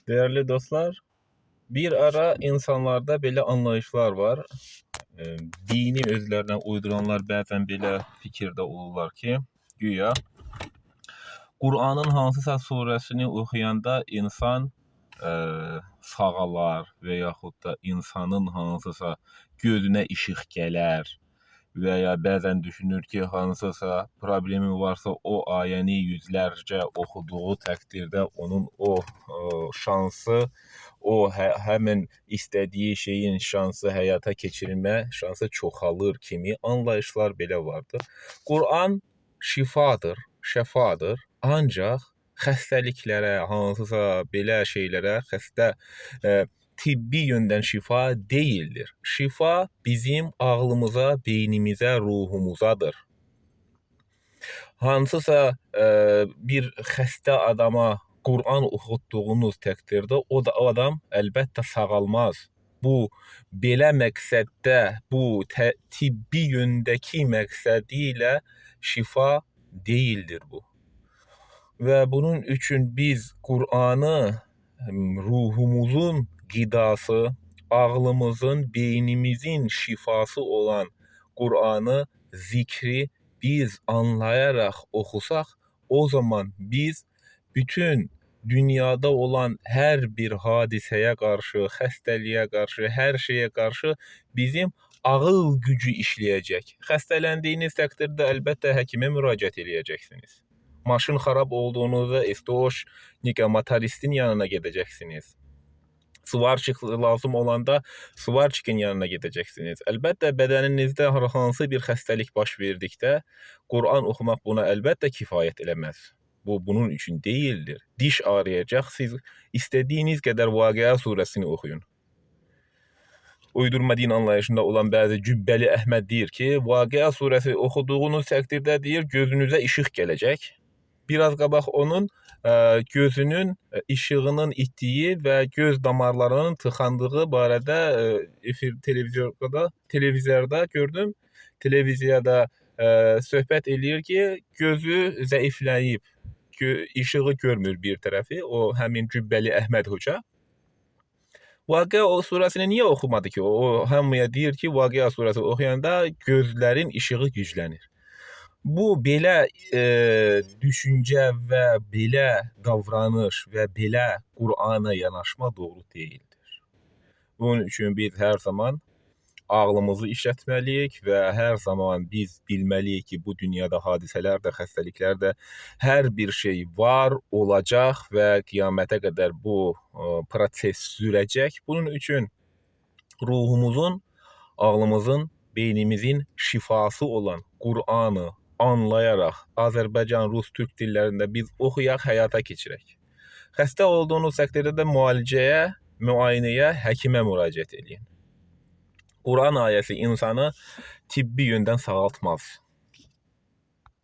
Değerli dostlar, bir ara insanlarda belə anlayışlar var. Dini özlərinə uyduranlar bəzən belə fikirdə olurlar ki, güya Qur'anın hansısa surəsini oxuyanda insan sağalar və yaxud da insanın hansısa gözünə işıq gələr və ya bəzən düşünür ki, hansısa problemi varsa o ayəni yüzlərcə oxuduğu təqdirdə onun o şansı, o həmin istədiyi şeyin şansı həyata keçirmə şansı çoxalır kimi anlayışlar belə vardır. Qur'an şifadır, şəfadır. Ancaq xəstəliklərə, hansısa belə şeylərə, tibbi yöndən şifa değildir. Şifa bizim ağlımıza, beynimizə, ruhumuzadır. Hansısa bir xəstə adama Qur'an oxutduğunuz təqdirdə o adam əlbəttə sağalmaz. Bu belə məqsəddə, bu tibbi yöndəki məqsədi ilə şifa değildir bu. Və bunun üçün biz Qur'anı ruhumuzun qidası, ağlımızın, beynimizin şifası olan Qur'anı, zikri biz anlayaraq oxusaq, o zaman biz bütün dünyada olan hər bir hadisəyə qarşı, xəstəliyə qarşı, hər şeyə qarşı bizim ağıl gücü işləyəcək. Xəstələndiyiniz təqdirdə əlbəttə həkimə müraciət edəcəksiniz. Maşın xarab olduğunuzda motoristin yanına gedəcəksiniz. Svarçik lazım olanda svarçikin yanına gedəcəksiniz. Əlbəttə bədəninizdə hansı bir xəstəlik baş verdikdə Qur'an oxumaq buna əlbəttə kifayət eləməz. Bu bunun üçün deyildir. Diş ağrıyacaq, siz istədiyiniz qədər Vaqia surəsini oxuyun. Uydurma din anlayışında olan bəzi Cübbəli Əhməd deyir ki, Vaqia surəsi oxuduğunuz təqdirdə deyir gözünüzə işıq gələcək. Biraz qabaq onun gözünün işığının itdiyi və göz damarlarının tıxandığı barədə televizorda gördüm. Televiziyada söhbət eləyir ki, gözü zəifləyib, işığı görmür bir tərəfi, o həmin Cübbəli Əhməd hoca. Vaqia surəsini niyə oxumadı ki? O hamıya deyir ki, Vaqia surəsi oxuyanda gözlərin işığı güclənir. Bu belə düşüncə və belə davranış və belə Qur'ana yanaşma doğru deyildir. Bunun üçün biz hər zaman ağlımızı işlətməliyik və hər zaman biz bilməliyik ki, bu dünyada hadisələr də, xəstəliklər də, hər bir şey var, olacaq və qiyamətə qədər bu proses sürəcək. Bunun üçün ruhumuzun, ağlımızın, beynimizin şifası olan Qur'anı anlayaraq Azərbaycan, Rus, Türk dillərində biz oxuyaq, həyata keçirək. Xəstə olduğunuz təqdirdə də müalicəyə, müayinəyə, həkimə müraciət edin. Qur'an ayəsi insanı tibbi yöndən sağaltmaz.